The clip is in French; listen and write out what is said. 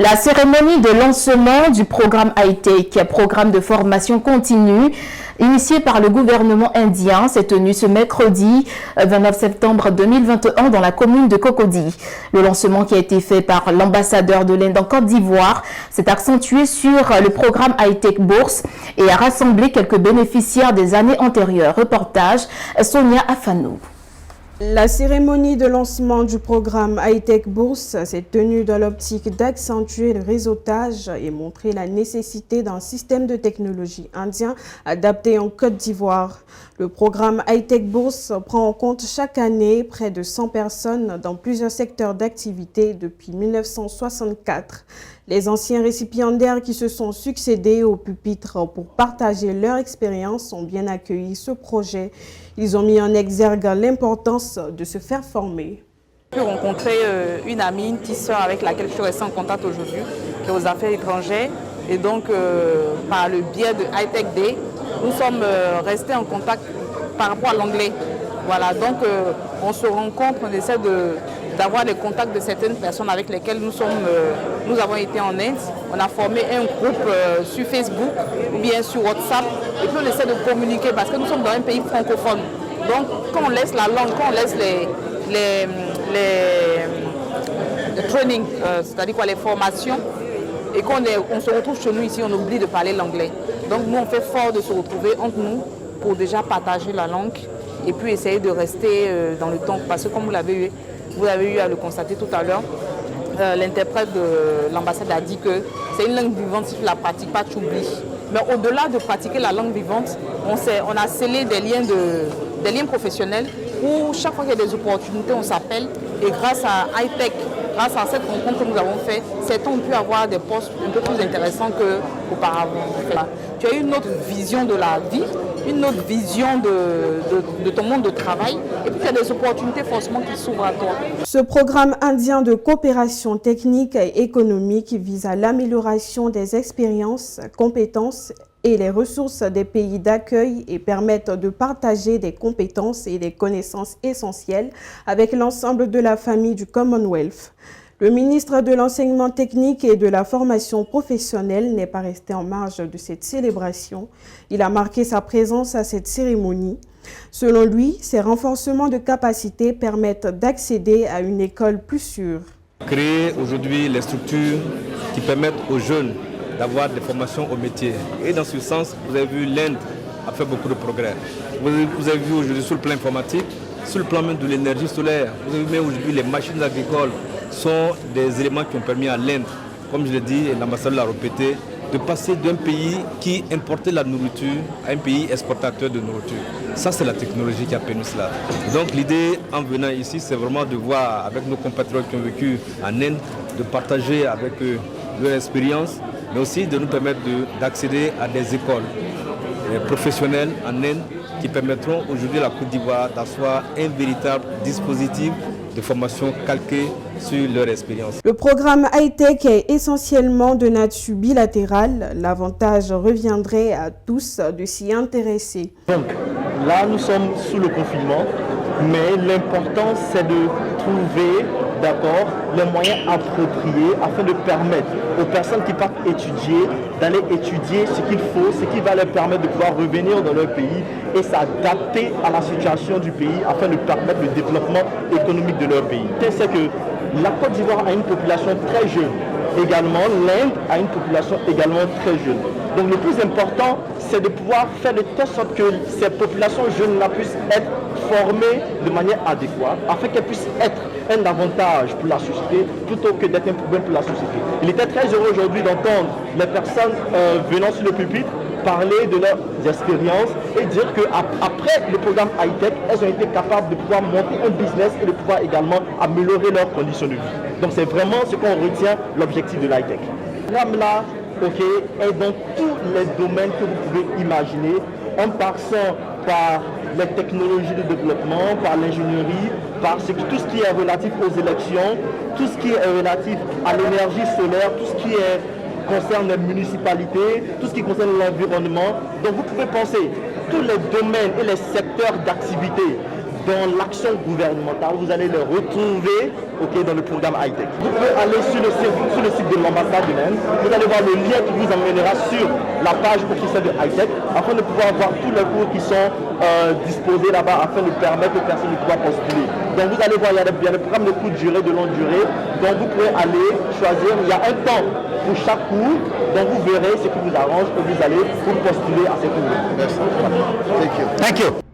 La cérémonie de lancement du programme High-Tech, programme de formation continue, initié par le gouvernement indien, s'est tenue ce mercredi 29 septembre 2021 dans la commune de Cocody. Le lancement qui a été fait par l'ambassadeur de l'Inde en Côte d'Ivoire s'est accentué sur le programme High-Tech Bourse et a rassemblé quelques bénéficiaires des années antérieures. Reportage Sonia Afanou. La cérémonie de lancement du programme High-Tech Bourse s'est tenue dans l'optique d'accentuer le réseautage et montrer la nécessité d'un système de technologie indien adapté en Côte d'Ivoire. Le programme High-Tech Bourse prend en compte chaque année près de 100 personnes dans plusieurs secteurs d'activité depuis 1964. Les anciens récipiendaires qui se sont succédés au pupitre pour partager leur expérience ont bien accueilli ce projet. Ils ont mis en exergue l'importance de se faire former. J'ai rencontré une amie, une petite sœur avec laquelle je suis restée en contact aujourd'hui, qui est aux affaires étrangères. Et donc, par le biais de High-Tech Day, nous sommes restés en contact par rapport à l'anglais. Voilà, donc on se rencontre, on essaie d'avoir des contacts de certaines personnes avec lesquelles nous avons été en Inde. On a formé un groupe sur Facebook ou bien sur WhatsApp et puis on essaie de communiquer parce que nous sommes dans un pays francophone. Donc quand on laisse la langue, quand on laisse les training, c'est-à-dire quoi, les formations, et qu'on se retrouve chez nous ici, on oublie de parler l'anglais. Donc nous on fait fort de se retrouver entre nous pour déjà partager la langue et puis essayer de rester dans le temps. Parce que comme vous avez eu à le constater tout à l'heure, l'interprète de l'ambassade a dit que c'est une langue vivante, si tu ne la pratiques pas, tu oublies. Mais au-delà de pratiquer la langue vivante, on a scellé des liens professionnels où chaque fois qu'il y a des opportunités, on s'appelle. Et grâce à High-Tech, grâce à cette rencontre que nous avons faite, certains ont pu avoir des postes un peu plus intéressants qu'auparavant. Tu as une autre vision de la vie, une autre vision de ton monde de travail, et puis il y a des opportunités forcément qui s'ouvrent à toi. Ce programme indien de coopération technique et économique vise à l'amélioration des expériences, compétences et les ressources des pays d'accueil et permettent de partager des compétences et des connaissances essentielles avec l'ensemble de la famille du Commonwealth. Le ministre de l'Enseignement technique et de la formation professionnelle n'est pas resté en marge de cette célébration. Il a marqué sa présence à cette cérémonie. Selon lui, ces renforcements de capacités permettent d'accéder à une école plus sûre. Créer aujourd'hui les structures qui permettent aux jeunes d'avoir des formations au métier. Et dans ce sens, vous avez vu, l'Inde a fait beaucoup de progrès. Vous avez vu aujourd'hui sur le plan informatique, sur le plan même de l'énergie solaire, vous avez vu aujourd'hui les machines agricoles sont des éléments qui ont permis à l'Inde, comme je l'ai dit et l'ambassadeur l'a répété, de passer d'un pays qui importait la nourriture à un pays exportateur de nourriture. Ça, c'est la technologie qui a permis cela. Donc l'idée en venant ici, c'est vraiment de voir avec nos compatriotes qui ont vécu en Inde, de partager avec eux leur expérience, mais aussi de nous permettre d'accéder à des écoles professionnelles en Inde qui permettront aujourd'hui à la Côte d'Ivoire d'asseoir un véritable dispositif de formation calqué sur leur expérience. Le programme High-Tech est essentiellement de nature bilatérale. L'avantage reviendrait à tous de s'y intéresser. Donc là, nous sommes sous le confinement, mais l'important c'est de trouver d'abord les moyens appropriés afin de permettre aux personnes qui partent étudier d'aller étudier ce qu'il faut, ce qui va leur permettre de pouvoir revenir dans leur pays et s'adapter à la situation du pays afin de permettre le développement économique de leur pays. C'est que la Côte d'Ivoire a une population très jeune. Également, l'Inde a une population également très jeune. Donc le plus important, c'est de pouvoir faire de telle sorte que ces populations jeunes-là puissent être formées de manière adéquate, afin qu'elles puissent être un avantage pour la société plutôt que d'être un problème pour la société. Il était très heureux aujourd'hui d'entendre les personnes venant sur le pupitre parler de leurs expériences et dire qu'après le programme High-Tech, elles ont été capables de pouvoir monter un business et de pouvoir également améliorer leurs conditions de vie. Donc c'est vraiment ce qu'on retient, l'objectif de l'High-Tech. Ce programme-là est dans tous les domaines que vous pouvez imaginer, en passant par les technologies de développement, par l'ingénierie, par tout ce qui est relatif aux élections, tout ce qui est relatif à l'énergie solaire, tout ce qui concerne les municipalités, tout ce qui concerne l'environnement. Donc vous pouvez penser tous les domaines et les secteurs d'activité dans l'action gouvernementale, vous allez les retrouver dans le programme high-tech. Vous pouvez aller sur le site de l'ambassade de l'Inde, vous allez voir le lien qui vous amènera sur la page officielle de high-tech afin de pouvoir voir tous les cours qui sont disposés là-bas afin de permettre aux personnes de pouvoir postuler. Donc vous allez voir, il y a des programmes de courte durée, de longue durée, donc vous pouvez aller choisir, il y a un temps pour chaque cours, donc vous verrez ce qui vous arrange et vous allez vous postuler à ces cours. Merci. Thank you.